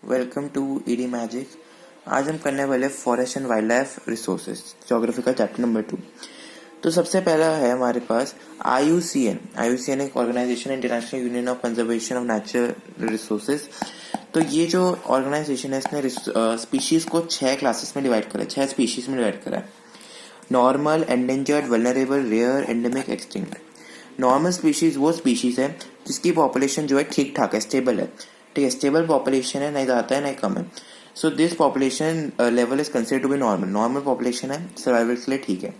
Welcome to ED magic. आज हम करने वाले forest and wildlife resources geography का चैप्टर नंबर 2। तो सबसे पहला है हमारे पास IUCN एक organization, international union of conservation of natural resources. तो ये जो ऑर्गेनाइजेशन है इसने स्पीशीज को 6 क्लासेस में डिवाइड करा है, 6 स्पीशीज में डिवाइड करा है। Normal, endangered, vulnerable, rare, endemic, extinct. Normal species वो स्पीशीज है जिसकी पॉपुलेशन जो है ठीक ठाक है, स्टेबल है। ठीक है, स्टेबल पॉपुलेशन है, नहीं ज़्यादा है नहीं कम है। So this population level is considered to be normal. Normal population है, सर्वाइवल के लिए ठीक है।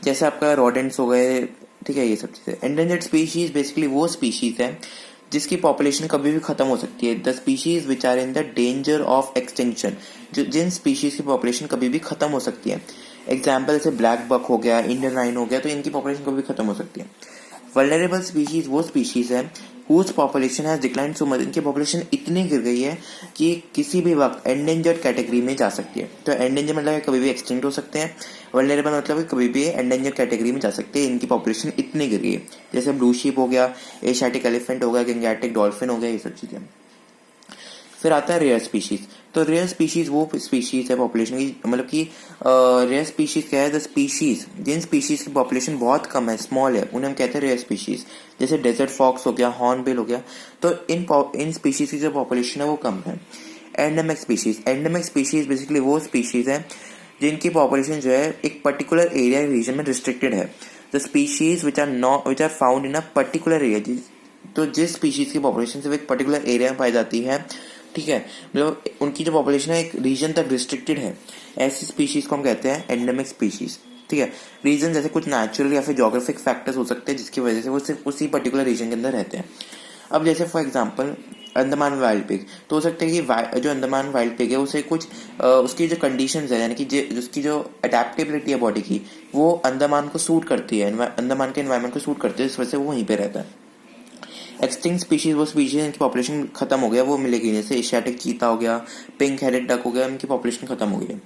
जैसे आपका रोडेंट्स हो गए, ठीक है, ये सब चीज़ें। एंडेंजर्ड स्पीशीज बेसिकली वो स्पीशीज है जिसकी पॉपुलेशन कभी भी खत्म हो सकती है। The species which are in the danger of extinction, जो जिन स्पीशीज की पॉपुलेशन कभी भी खत्म हो सकती है। एग्जाम्पल जैसे ब्लैक बक हो गया, इंडियन राइन हो गया, तो इनकी पॉपुलेशन कभी भी खत्म हो सकती है। वल्नरेबल स्पीशीज वो स्पीशीज है whose population has declined so much, इनकी पॉपुलेशन इतनी गिर गई है कि किसी भी वक्त एंडेंजर्ड कैटेगरी में जा सकती है। तो एंडेंजर मतलब कभी भी एक्सटिंक्ट हो सकते हैं, वल्नरेबल मतलब कभी भी एंडेंजर्ड कैटेगरी में जा सकते हैं, इनकी पॉपुलेशन इतनी गिर गई है। जैसे ब्लू शीप हो गया, एशियाटिक एलिफेंट हो गया, गैंगेटिक डॉल्फिन हो गया, ये सब चीजें। फिर आता है रेयर स्पीशीज। तो रेयर स्पीशीज वो स्पीशीज है पॉपुलेशन की, मतलब कि रेयर स्पीशीज क्या है, द स्पीशीज जिन स्पीशीज की पॉपुलेशन बहुत कम है, स्मॉल है, उन्हें हम कहते हैं रेयर स्पीशीज। जैसे डेजर्ट फॉक्स हो गया, हॉर्नबिल हो गया, तो इन स्पीशीज की जो पॉपुलेशन है वो कम है। एंडेमिक स्पीशीज बेसिकली वो स्पीशीज है जिनकी पॉपुलेशन जो है एक पर्टिकुलर एरिया रीजन में रिस्ट्रिक्टेड है। The species which are found in a particular area, तो जिस स्पीशीज की पॉपुलेशन सिर्फ एक पर्टिकुलर एरिया में पाई जाती है, ठीक है, मतलब उनकी जो पॉपुलेशन है एक रीजन तक रिस्ट्रिक्टेड है, ऐसी स्पीशीज को हम कहते हैं एंडेमिक स्पीशीज। ठीक है, रीजन जैसे कुछ नेचुरल या फिर जोग्राफिक फैक्टर्स हो सकते हैं जिसकी वजह से वो सिर्फ उसी पर्टिकुलर रीजन के अंदर रहते हैं। अब जैसे for example Andaman wild pig, तो हो सकता है कि जो अंडमान वाइल्ड पिग है उसे कुछ उसकी जो कंडीशंस है, यानी कि उसकी जो अडेप्टेबिलिटी है बॉडी की, वो अंडमान को सूट करती है, अंडमान के एनवायरमेंट को सूट करती है, इस वजह से वो वहीं पे रहता है। एक्सटिंक्ट स्पीशीज वो स्पीशीज जिनकी पॉपुलेशन खत्म हो गया वो मिलेगी, जैसे एशियाटिक चीता हो गया, पिंक हेडेड डक हो गया, उनकी पॉपुलेशन खत्म हो गई है।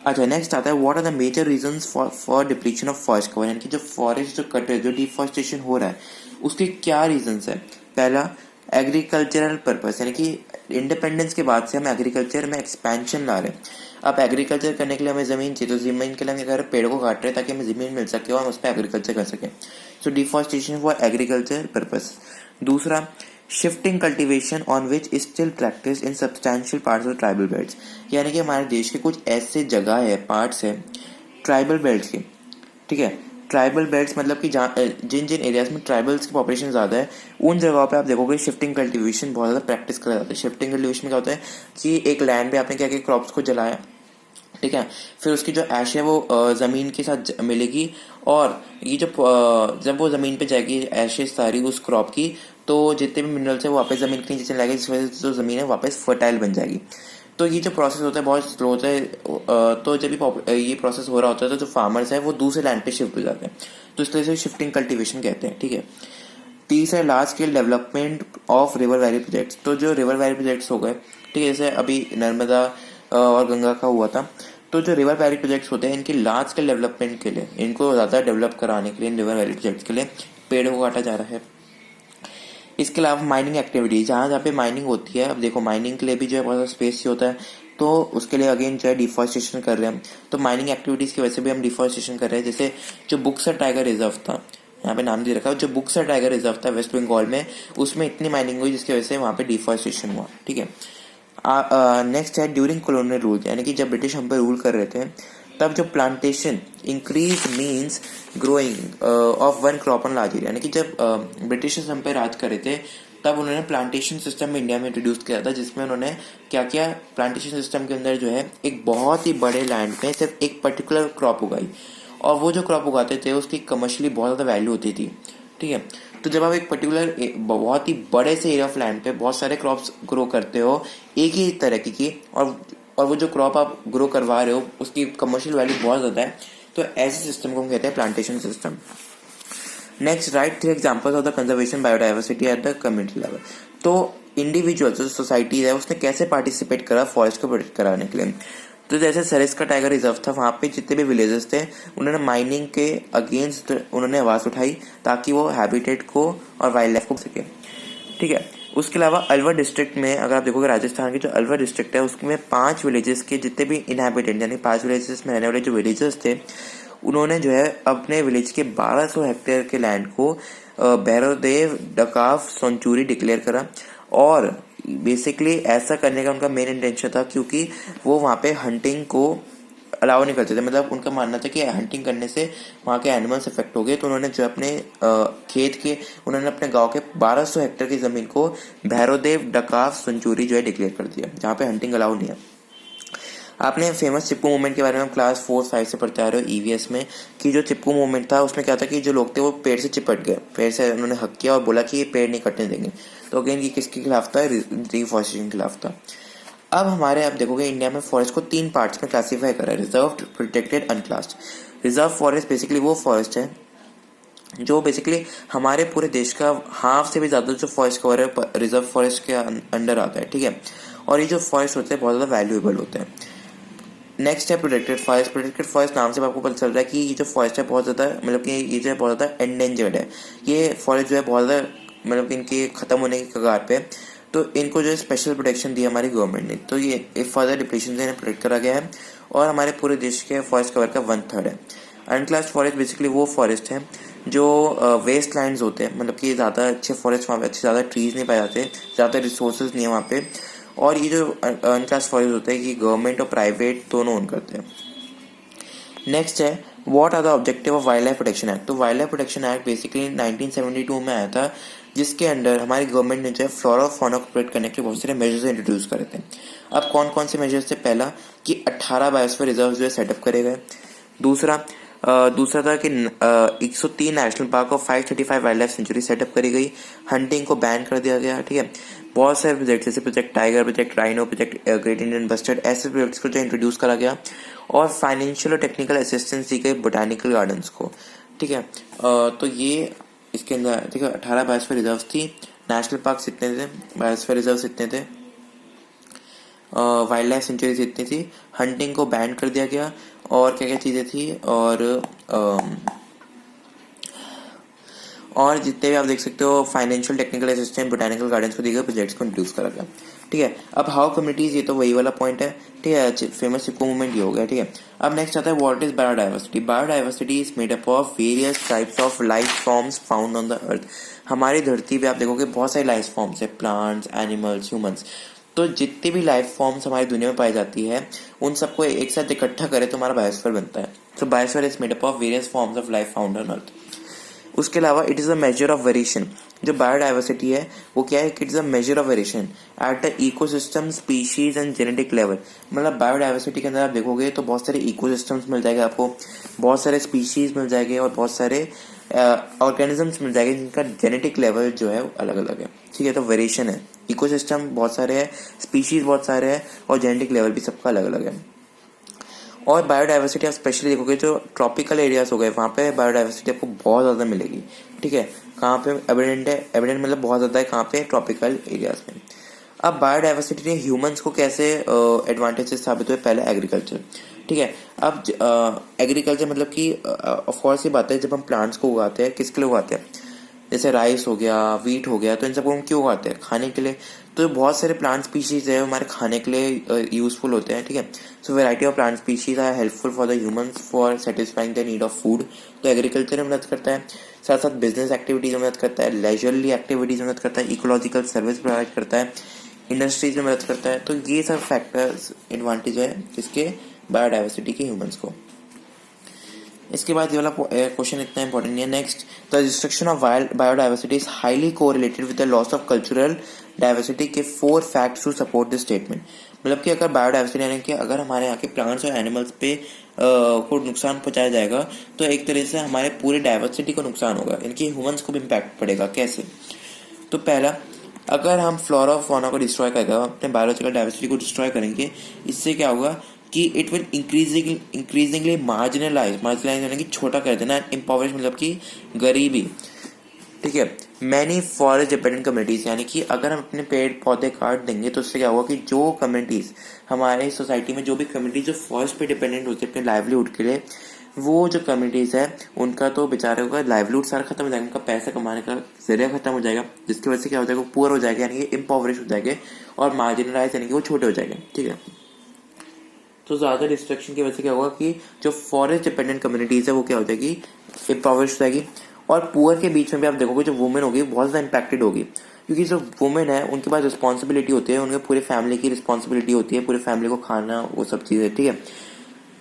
अच्छा, नेक्स्ट आता है what are the major reasons for depletion of forest cover, यानी कि जो फॉरेस्ट जो कट है, जो डिफॉरेस्टेशन हो रहा है, उसके क्या रीजंस है। पहला, एग्रीकल्चरल पर्पस, यानी कि इंडिपेंडेंस के बाद से हम एग्रीकल्चर में एक्सपेंशन ला रहे हैं। अब एग्रीकल्चर करने के लिए हमें जमीन चाहिए, तो जमीन के लिए हम घर पेड़ को काट रहे हैं ताकि हमें जमीन मिल सके और हम उस पर एग्रीकल्चर कर सकें। सो डिफॉरेस्टेशन फॉर एग्रीकल्चर पर्पस। दूसरा, shifting cultivation on which still practice in substantial parts of tribal belts, यानी कि हमारे देश के कुछ ऐसे जगह है, पार्ट्स है ट्राइबल बेल्ट्स के। ठीक है, ट्राइबल बेल्ट्स मतलब कि जहाँ जिन जिन एरियाज में ट्राइबल्स की पॉपुलेशन ज़्यादा है, उन जगहों पे आप देखोगे शिफ्टिंग कल्टीवेशन बहुत ज़्यादा प्रैक्टिस करा जाता है। शिफ्टिंग कल्टीवेशन में क्या होता है कि एक लैंड पे आपने क्या किया, क्रॉप्स को जलाया, ठीक है, फिर उसकी जो ऐश है वो ज़मीन के साथ मिलेगी, और ये जो जब वो ज़मीन पे जाएगी ऐशेज सारी उस क्रॉप की, तो जितने भी मिनरल्स है वो वापस ज़मीन के नीचे चले जाएंगे, जिस वजह से जो ज़मीन है वापस फर्टाइल बन जाएगी। तो ये जो प्रोसेस होता है बहुत स्लो होता है। तो जब ये प्रोसेस हो रहा होता है तो जो फार्मर्स है वो दूसरे लैंड पे शिफ्ट हो जाते हैं, तो इस तरह से शिफ्टिंग कल्टीवेशन कहते हैं। ठीक है, तीसरा, large scale development of river valley projects. तो जो रिवर वैली प्रोजेक्ट्स हो गए, ठीक है, जैसे अभी नर्मदा और गंगा का हुआ था, तो जो रिवर वैली प्रोजेक्ट्स होते हैं इनकी लार्ज स्केल डेवलपमेंट के लिए, इनको ज़्यादा डेवलप कराने के लिए इन रिवर वैली प्रोजेक्ट्स के लिए पेड़ों को काटा जा रहा है। इसके अलावा माइनिंग एक्टिविटी, जहाँ जहाँ पे माइनिंग होती है, अब देखो माइनिंग के लिए भी जो है बहुत सा स्पेस चाहिए होता है, तो उसके लिए अगेन जो है डिफॉरेस्टेशन कर रहे हैं हम। तो माइनिंग एक्टिविटीज़ की वजह से भी हम डिफॉरेस्टेशन कर रहे हैं। जैसे जो बुक्सर टाइगर रिजर्व था, यहाँ पे नाम दे रखा है, जो बुक्सर टाइगर रिजर्व था वेस्ट बंगाल में, उसमें इतनी माइनिंग हुई जिसकी वजह से वहाँ पे डिफॉरेस्टेशन हुआ। ठीक है, नेक्स्ट है ड्यूरिंग कॉलोनियल रूल, यानी कि जब ब्रिटिश हम पे रूल कर रहे थे तब जो plantation increase means growing of one crop on large area, यानी कि जब ब्रिटिशर्स हम पे राज कर रहे थे तब उन्होंने प्लांटेशन सिस्टम इंडिया में इंट्रोड्यूस किया था, जिसमें उन्होंने क्या किया, प्लांटेशन सिस्टम के अंदर जो है एक बहुत ही बड़े लैंड में सिर्फ एक पर्टिकुलर क्रॉप उगाई, और वो जो क्रॉप उगाते थे उसकी कमर्शियली बहुत ज़्यादा वैल्यू होती थी। ठीक है, तो जब आप एक पर्टिकुलर बहुत ही बड़े से एरिया ऑफ लैंड पे बहुत सारे क्रॉप्स ग्रो करते हो एक ही तरह की, और वो जो क्रॉप आप ग्रो करवा रहे हो उसकी कमर्शियल वैल्यू बहुत ज़्यादा है, तो ऐसे सिस्टम को हम कहते हैं plantation system. Next, right 3 examples of the conservation biodiversity at the community level. तो इंडिविजुअल जो सोसाइटी है उसने कैसे पार्टिसिपेट करा फॉरेस्ट को प्रोटेक्ट कराने के लिए। तो जैसे सरिस्का टाइगर रिजर्व था, वहाँ पे जितने भी विलेजेस थे उन्होंने माइनिंग के अगेंस्ट उन्होंने आवाज़ उठाई ताकि वो हैबिटेट को और वाइल्ड लाइफ को सके। ठीक है, उसके अलावा अलवर डिस्ट्रिक्ट में अगर आप देखोगे राजस्थान की जो अलवर डिस्ट्रिक्ट है उसमें 5 विलेजेस के जितने भी इनहैबिटेंट यानी 5 विलेजेस में रहने वाले जो विलेजर्स थे उन्होंने जो है अपने विलेज के 1200 हेक्टेयर के लैंड को भैरवदेव डकाफ सेंचुरी डिक्लेयर करा। और बेसिकली ऐसा करने का उनका मेन इंटेंशन था क्योंकि वो वहाँ पे हंटिंग को अलाउ नहीं करते थे। मतलब उनका मानना था कि हंटिंग करने से वहाँ के एनिमल्स इफेक्ट हो गए, तो उन्होंने जो अपने खेत के उन्होंने अपने गांव के 1200 हेक्टेयर की जमीन को भैरवदेव डकाफ सेंचुरी जो है डिक्लेयर कर दिया जहाँ पे हंटिंग अलाउ नहीं है। आपने फेमस चिपकू मूवमेंट के बारे में क्लास 4-5 से पढ़ते आ रहे हो ईवीएस में कि जो चिपकू मूवमेंट था उसमें क्या था कि जो लोग थे वो पेड़ से चिपट गए, पेड़ से उन्होंने हक किया और बोला कि ये पेड़ नहीं कटने देंगे। तो अगेन ये किसके खिलाफ था? डिफॉरेस्टेशन के खिलाफ था। अब हमारे आप देखोगे इंडिया में फॉरेस्ट को 3 पार्ट्स में क्लासीफाई करा है, reserved, protected, अनक्लास्ड। Reserve forest basically वो फॉरेस्ट है जो बेसिकली हमारे पूरे देश का हाफ से भी ज्यादा जो फॉरेस्ट कवर है रिजर्व फॉरेस्ट के अंडर आता है, ठीक है। और ये जो फॉरेस्ट होते हैं बहुत ज्यादा वैल्यूएबल होते हैं। नेक्स्ट है प्रोटेक्टेड फॉरेस्ट। प्रोटेक्टेड फॉरेस्ट नाम से आपको पता चल रहा है कि ये जो फॉरेस्ट है बहुत ज्यादा मतलब कि ये जो है बहुत ज्यादा एंडेंजर्ड है। ये फॉरेस्ट जो है बहुत ज्यादा मतलब इनके खत्म होने की कगार पे, तो इनको जो है स्पेशल प्रोटेक्शन दी हमारी गवर्नमेंट ने, तो ये फर्दर डिप्रेशन से इन्हें प्रोटेक्ट करा गया है और हमारे पूरे देश के फॉरेस्ट कवर का 1/3 है। अनक्लास्ड फॉरेस्ट बेसिकली वो फॉरेस्ट है जो वेस्ट लैंड्स होते हैं, मतलब कि ज़्यादा अच्छे फॉरेस्ट वहाँ पे अच्छे ज़्यादा ट्रीज नहीं पाए जाते, ज़्यादा रिसोर्सेज नहीं है वहाँ पे। और ये जो अनक्लास्ड फॉरेस्ट होते हैं कि गवर्नमेंट और प्राइवेट दोनों ओन करते हैं। नेक्स्ट है what are the objective of wild life protection act. तो wild life protection act basically 1972 में आया था, जिसके अंडर हमारी गवर्नमेंट ने जो है फ्लोरा और फौना को प्रोटेक्ट करने के बहुत सारे मेजर्स इंट्रोड्यूस करे थे। अब कौन कौन से मेजर्स थे? पहला कि 18 बायोस्फीयर रिजर्व जो है सेटअप करे गए। दूसरा था कि 103 नेशनल पार्क और 535 वाइल्ड लाइफ सेंचुरी सेटअप करी गई। हंटिंग को बैन कर दिया गया, ठीक है। बहुत सारे प्रोजेक्ट जैसे project tiger, project rhino, project great Indian bustard, ऐसे प्रोजेक्ट्स को जो इंट्रोड्यूस करा गया। और फाइनेंशियल और टेक्निकल असिस्टेंस दी गई बोटानिकल गार्डन्स को, ठीक है। तो ये इसके अंदर ठीक है 18 बायोस्फीयर रिजर्व थी। नेशनल पार्क इतने थे, बायोस्फीयर रिजर्व इतने थे, वाइल्ड लाइफ सेंचुरीज इतनी थी, हंटिंग को बैन कर दिया गया और क्या क्या चीजें थी। और जितने भी आप देख सकते हो financial technical assistant botanical gardens को दिए गए प्रोजेक्ट्स को इंट्रोड्यूस करा गया, ठीक है। अब हाउ कम्युनिटीज, ये तो वही वाला पॉइंट है, ठीक है। फेमस चिपको मूवमेंट ये हो गया, ठीक है। अब नेक्स्ट आता है what is biodiversity. Biodiversity is made up of various types of life forms found on the earth. हमारी धरती पे आप देखोगे बहुत सारी लाइफ फॉर्म्स है, प्लांट्स, एनिमल्स, ह्यूमंस। तो जितनी भी लाइफ फॉर्म्स हमारी दुनिया में पाई जाती है उन सबको एक साथ इकट्ठा करे तो हमारा बायोस्फीयर बनता है। तो biosphere is made up of various forms of life found on earth. उसके अलावा it is a measure of variation. जो बायोडाइवर्सिटी है वो क्या है? It is a measure of variation at the ecosystem, species and genetic level. मतलब biodiversity के अंदर आप देखोगे तो बहुत सारे इकोसिस्टम्स मिल जाएंगे आपको, बहुत सारे स्पीशीज मिल जाएंगे और बहुत सारे ऑर्गेनिजम्स मिल जाएंगे जिनका जेनेटिक लेवल जो है अलग अलग है, ठीक है। तो वेरिएशन है, इकोसिस्टम बहुत सारे हैं, स्पीशीज बहुत सारे हैं और जेनेटिक लेवल भी सबका अलग अलग है। और बायोडाइवर्सिटी आप स्पेशली देखोगे जो ट्रॉपिकल एरियाज हो गए वहाँ पे बायोडाइवर्सिटी आपको बहुत ज़्यादा मिलेगी, ठीक है। कहाँ पे एविडेंट है? एविडेंट मतलब बहुत ज़्यादा है, कहाँ पे? ट्रॉपिकल एरियाज में। अब बायोडाइवर्सिटी ने ह्यूमंस को कैसे एडवांटेजेस साबित हुए? पहले एग्रीकल्चर, ठीक है। अब एग्रीकल्चर मतलब कि ऑफकोर्स ये बात है, जब हम प्लांट्स को उगाते हैं किसके लिए उगाते हैं? जैसे राइस हो गया, वीट हो गया, तो इन सबको हम क्यों उगाते हैं? खाने के लिए। तो बहुत सारे प्लांट स्पीशीज है हमारे खाने के लिए यूजफुल होते हैं, ठीक है। So variety of plant species are helpful for the humans for satisfying the need of food. तो एग्रीकल्चर में मदद करता है, साथ साथ बिजनेस एक्टिविटीज में मदद करता है, लेजरली एक्टिविटीज में मदद करता है, इकोलॉजिकल सर्विस प्रोवाइड करता है, इंडस्ट्रीज में मदद करता है। तो ये सब फैक्टर्स एडवांटेज है इसके बायोडाइवर्सिटी के ह्यूमंस को। इसके बाद ये वाला क्वेश्चन इतना इंपॉर्टेंट नहीं है। Next, the destruction of biodiversity is highly correlated with the loss of cultural diversity के 4 facts to support this statement. मतलब कि अगर बायोडाइवर्सिटी यानी कि अगर हमारे यहाँ के प्लांट्स और एनिमल्स पे को नुकसान पहुंचाया जाएगा तो एक तरह से हमारे पूरे डाइवर्सिटी को नुकसान होगा, इनकी ह्यूमंस को भी इम्पैक्ट पड़ेगा। कैसे? तो पहला, अगर हम फ्लोरा और फौना को डिस्ट्रॉय करेंगे, अपने बायोलॉजिकल डाइवर्सिटी को डिस्ट्रॉय करेंगे, इससे क्या होगा कि इट विल इंक्रीजिंगली मार्जिनलाइज यानी कि छोटा कर देना, इम्पावरिश मतलब कि गरीबी, ठीक है। मैनी फॉरेस्ट डिपेंडेंट कम्युनिटीज, यानी कि अगर हम अपने पेड़ पौधे काट देंगे तो उससे क्या होगा कि जो कम्युनिटीज हमारे सोसाइटी में जो भी कम्युनिटीज जो फॉरेस्ट पे डिपेंडेंट होती है अपने लाइवलीहुड के लिए, वो जो कम्युनिटीज़ है उनका तो बेचारे का लाइवलीहुड सारा खत्म हो जाएगा, उनका पैसा कमाने का जरिया खत्म हो जाएगा, जिसकी वजह से क्या हो जाएगा, पुअर हो जाएगा, यानी कि इम्पॉवरिश हो जाएंगे और मार्जिनलाइज, यानी कि वो छोटे हो जाएंगे। ठीक है, तो ज़्यादा डिस्ट्रक्शन की वजह से क्या होगा कि जो फॉरेस्ट डिपेंडेंट कम्युनिटीज़ है वो क्या हो जाएगी, इम्पॉवरिश हो जाएगी। और पुअर के बीच में भी आप देखोगे जो वुमेन होगी बहुत ज़्यादा इम्पैक्टेड होगी, क्योंकि जो वुमेन है उनके पास रिस्पॉन्सिबिलिटी होती है, उनके पूरे फैमिली की रिस्पॉन्सिबिलिटी होती है, पूरे फैमिली को खाना, वो सब चीज़ें। ठीक है,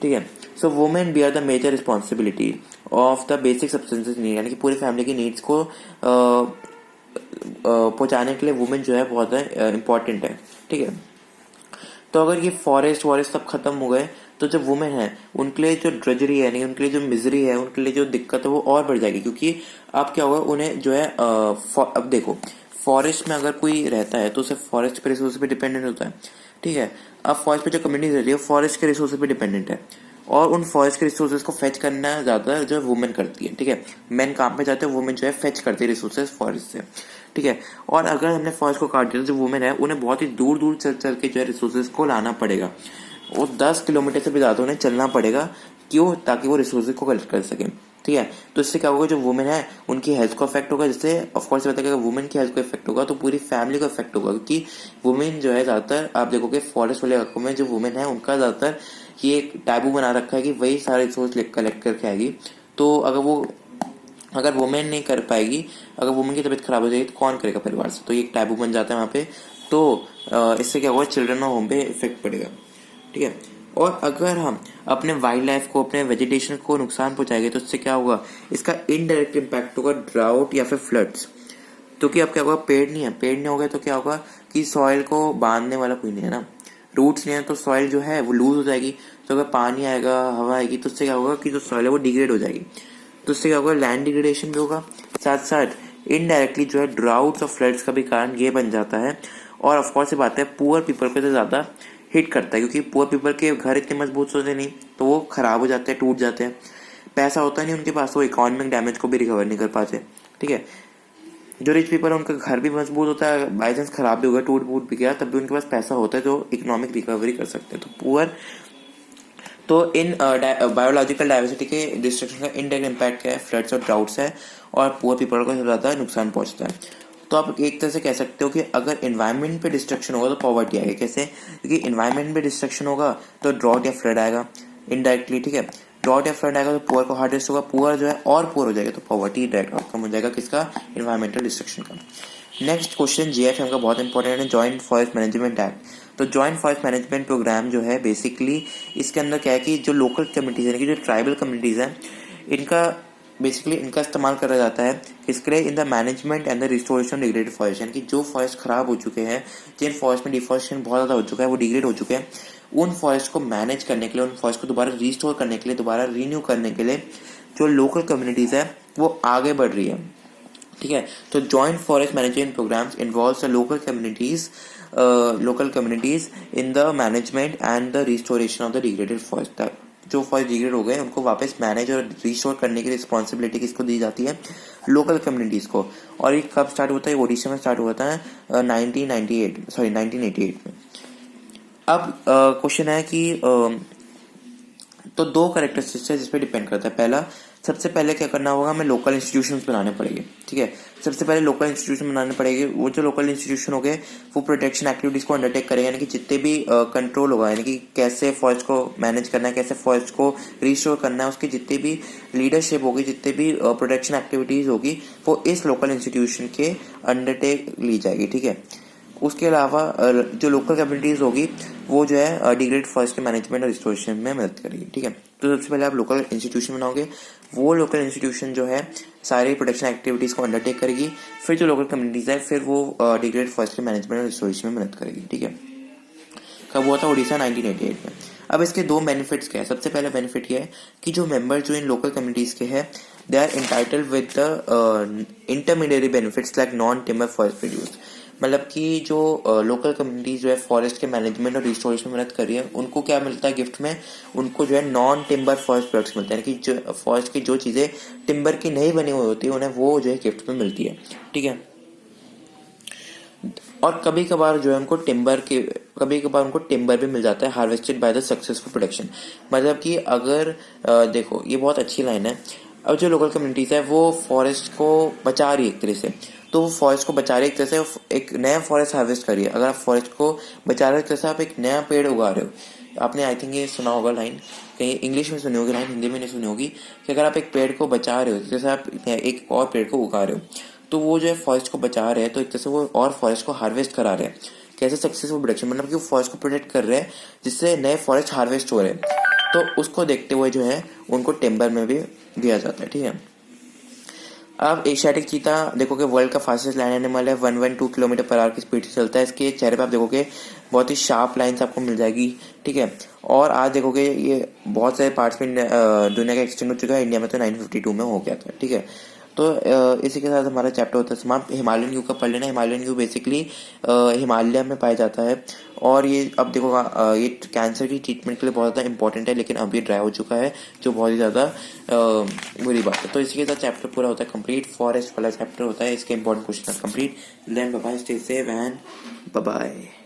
ठीक है। So women bear the major responsibility of the basic substances need, यानी कि पूरी फैमिली की नीड्स को पहुंचाने के लिए वुमेन जो है बहुत इंपॉर्टेंट है। ठीक है, तो अगर ये फॉरेस्ट वॉरेस्ट सब खत्म हो गए तो जो वुमेन है उनके लिए जो ड्रजरी है, यानी उनके लिए जो मिजरी है, उनके लिए जो दिक्कत है वो और बढ़ जाएगी, क्योंकि अब क्या होगा, उन्हें जो है अब देखो, फॉरेस्ट में अगर कोई रहता है तो सिर्फ फॉरेस्ट पे रिसोर्स पे डिपेंडेंट होता है। ठीक है, अब फॉरेस्ट पे जो कम्युनिटी रहती है फॉरेस्ट के रिसोर्स पे डिपेंडेंट है, और उन फॉरेस्ट के रिसोर्सेज को फेच करना ज्यादा जो है वुमेन करती है। ठीक है, मैन काम पे जाते हैं, वुमेन जो है फेच करती है रिसोर्सेज फॉरेस्ट से। ठीक है, और अगर हमने फॉरेस्ट को काट दिया तो जो वुमेन है उन्हें बहुत ही दूर दूर चल चल के जो है रिसोर्सेज को लाना पड़ेगा, वो 10 किलोमीटर से भी ज्यादा उन्हें चलना पड़ेगा, क्यों, ताकि वो रिसोर्सेज को कलेक्ट कर सकें। ठीक है, तो इससे क्या होगा, जो वुमेन है उनकी हेल्थ को इफेक्ट होगा, जिससे ऑफकोर्स बताया अगर वुमेन की हेल्थ को इफेक्ट होगा तो पूरी फैमिली को इफेक्ट होगा, क्योंकि वुमेन जो है ज्यादातर आप देखोगे फॉरेस्ट वाले इलाकों में जो वुमेन है उनका ज्यादातर ये एक टैबू बना रखा है कि वही सारे रिसोर्स कलेक्ट करके आएगी। तो अगर वुमेन नहीं कर पाएगी, अगर वुमेन की तबीयत खराब हो जाएगी तो कौन करेगा परिवार से, तो ये एक टैबू बन जाता है वहाँ पे। तो इससे क्या होगा, चिल्ड्रन और होम पे इफेक्ट पड़ेगा। ठीक है, और अगर हम अपने वाइल्ड लाइफ को, अपने वेजिटेशन को नुकसान पहुंचाएंगे तो इससे क्या होगा, इसका इनडायरेक्ट इम्पैक्ट होगा ड्राउट या फिर फ्लड्स। क्योंकि अब क्या होगा, पेड़ नहीं होगा तो क्या होगा कि सॉइल को बांधने वाला कोई नहीं है ना, रूट्स नहीं है, तो सॉइल जो है वो लूज हो जाएगी। तो अगर पानी आएगा, हवा आएगी, तो उससे क्या होगा कि जो सॉइल है वो डिग्रेड हो जाएगी, तो उससे क्या होगा, लैंड डिग्रेडेशन भी होगा, साथ साथ इनडायरेक्टली जो है ड्राउट्स और फ्लड्स का भी कारण ये बन जाता है। और ऑफकोर्स ये बात है, पुअर पीपल को तो ज्यादा हिट करता है, क्योंकि पुअर पीपल के घर इतने मजबूत होते नहीं, तो वो खराब हो जाते हैं, टूट जाते हैं, पैसा होता नहीं उनके पास, वो इकोनॉमिक डैमेज को भी रिकवर नहीं कर पाते। ठीक है, जो रिच पीपल है उनका घर भी मजबूत होता है, बाई चांस खराब भी होगा, टूट फूट भी गया, तब भी उनके पास पैसा होता है जो इकोनॉमिक रिकवरी कर सकते हैं। तो पुअर, तो इन बायोलॉजिकल डाइवर्सिटी के डिस्ट्रक्शन का इनडायरेक्ट इम्पैक्ट क्या है, फ्लड्स और ड्राउट्स है, और पुअर पीपल को सबसे ज्यादा नुकसान पहुंचता है। तो आप एक तरह से कह सकते हो कि अगर एनवायरनमेंट पे डिस्ट्रक्शन होगा तो पॉवर्टी आएगी। कैसे, क्योंकि एनवायरनमेंट पे डिस्ट्रक्शन होगा तो ड्रॉट या फ्लड आएगा इनडायरेक्टली। ठीक है, ड्रॉट या फ्लड आएगा तो पुअर को हार्ड होगा, पुअर जो है और पुअर हो जाएगा, तो पॉवर्टी डायरेक्ट आउटकम हो जाएगा किसका, एनवायरमेंटल डिस्ट्रक्शन का। नेक्स्ट क्वेश्चन जीएफएम का बहुत इंपॉर्टेंट है, जॉइंट फॉरेस्ट मैनेजमेंट एक्ट। तो जॉइंट फॉरेस्ट मैनेजमेंट प्रोग्राम जो है बेसिकली इसके अंदर क्या है कि जो लोकल कम्युनिटीज यानी कि जो ट्राइबल कम्युनिटीज है इनका बेसिकली इनका इस्तेमाल करा जाता है इसके लिए इन the management and the restoration degraded forest, यानी कि जो फॉरेस्ट खराब हो चुके हैं, जिन फॉरेस्ट में डिफॉरेस्टेशन बहुत ज्यादा हो चुका है, वो डिग्रेड हो चुके हैं, उन फॉरेस्ट को मैनेज करने के लिए, उन फॉरेस्ट को दोबारा रिस्टोर करने के लिए, दोबारा रीन्यू करने के लिए जो लोकल कम्युनिटीज है वो आगे बढ़ रही है। ठीक है, तो joint forest management programs involves the local communities in the management and the restoration of the degraded forest. जो फॉरेस्ट डिग्रेड हो गए उनको वापस मैनेज और रिस्टोर करने की रिस्पॉन्सिबिलिटी किसको दी जाती है, लोकल कम्युनिटीज को। और ये कब स्टार्ट होता है, ओडिशा में स्टार्ट होता है 1988 में। अब क्वेश्चन है कि तो दो कैरेक्टरिस्टिक्स है जिसपे डिपेंड करता है। पहला, सबसे पहले क्या करना होगा, हमें लोकल इंस्टीट्यूशंस बनाने पड़ेंगे। ठीक है, सबसे पहले लोकल इंस्टीट्यूशन बनाने पड़ेंगे। वो जो लोकल इंस्टीट्यूशन हो गए वो प्रोटेक्शन एक्टिविटीज को अंडरटेक करेंगे, यानी कि जितने भी कंट्रोल होगा, यानी कि कैसे फॉरेस्ट को मैनेज करना है, कैसे फॉरेस्ट को रिस्टोर करना है, उसकी जितनी भी लीडरशिप होगी, जितने भी प्रोटेक्शन एक्टिविटीज होगी, वो इस लोकल इंस्टीट्यूशन के अंडरटेक ली जाएगी। ठीक है, उसके अलावा जो लोकल कम्युनिटीज होगी वो जो है डिग्रेडेड फॉरेस्ट के मैनेजमेंट और रिस्टोरेशन में मदद करेगी। ठीक है, तो सबसे पहले आप लोकल इंस्टीट्यूशन बनाओगे, वो लोकल इंस्टीट्यूशन जो है सारी प्रोटेक्शन एक्टिविटीज को अंडरटेक करेगी, फिर जो लोकल कम्युनिटीज है फिर वो डिग्रेडेड फॉरेस्ट के मैनेजमेंट और रिस्टोरेशन में मदद करेगी। ठीक है, कब हुआ था, उड़ीसा 1988 में। अब इसके दो बेनिफिट्स क्या है। सबसे पहला बेनिफिट ये है कि जो मेंबर जो इन लोकल कम्युनिटीज के हैं they are entitled with the intermediary benefits like non timber forest produce. मतलब कि जो लोकल कम्युनिटीज जो है फॉरेस्ट के मैनेजमेंट और रिस्टोरेशन में मदद कर रही है, उनको क्या मिलता है गिफ्ट में, उनको जो है नॉन टिम्बर फॉरेस्ट प्रोडक्ट्स मिलते हैं, कि जो फॉरेस्ट की जो चीजें टिम्बर की नहीं बनी हुई होती है उन्हें वो जो है गिफ्ट में मिलती है। ठीक है, और कभी कभार उनको टिम्बर भी मिल जाता है, harvested by the successful production. मतलब कि अगर देखो ये बहुत अच्छी लाइन है। अब जो लोकल कम्युनिटीज है वो फॉरेस्ट को बचा रही है एक तरह से, तो वो फॉरेस्ट को बचा रही है एक तरह से, एक नया फॉरेस्ट हार्वेस्ट करिए। अगर आप फॉरेस्ट को बचा रहे हो एक तरह से आप एक नया पेड़ उगा रहे हो। आपने आई थिंक ये सुना होगा लाइन, कहीं इंग्लिश में सुनी होगी लाइन, हिंदी में नहीं सुनी होगी, कि अगर आप एक पेड़ को बचा रहे हो जैसे आप एक और पेड़ को उगा रहे हो, तो वो जो है फॉरेस्ट को बचा रहे हैं, तो एक तरह से वो और फॉरेस्ट को हार्वेस्ट करा रहे हैं। कैसे सक्सेसफुल प्रोडक्शन, मतलब कि वो फॉरेस्ट को प्रोटेक्ट कर रहे हैं जिससे नए फॉरेस्ट हार्वेस्ट हो रहे हैं। तो उसको देखते हुए जो है उनको टिम्बर में भी दिया जाता है। ठीक है, अब एशियाटिक चीता देखोगे वर्ल्ड का फास्टेस्ट लैंड एनिमल है, 112 किलोमीटर पर आवर की स्पीड से चलता है। इसके चेहरे पे आप देखोगे बहुत ही शार्प लाइंस आपको मिल जाएगी। ठीक है, और आज देखोगे ये बहुत सारे पार्ट्स में दुनिया का एक्सटेंड हो चुका है, इंडिया में तो 952 में हो गया था। ठीक है, तो इसी के साथ हमारा चैप्टर होता है समाप्त। हिमालयन यू का पढ़ लेना। हिमालयन यू बेसिकली हिमालय में पाया जाता है, और ये अब देखो ये कैंसर की ट्रीटमेंट के लिए बहुत ज़्यादा इंपॉर्टेंट है, लेकिन अब ये ड्राई हो चुका है, जो बहुत ही ज़्यादा बुरी बात है। तो इसी के साथ चैप्टर पूरा होता है कंप्लीट। फॉरेस्ट वाला चैप्टर होता है, इसके important question complete. Then bye bye, stay safe and bye bye.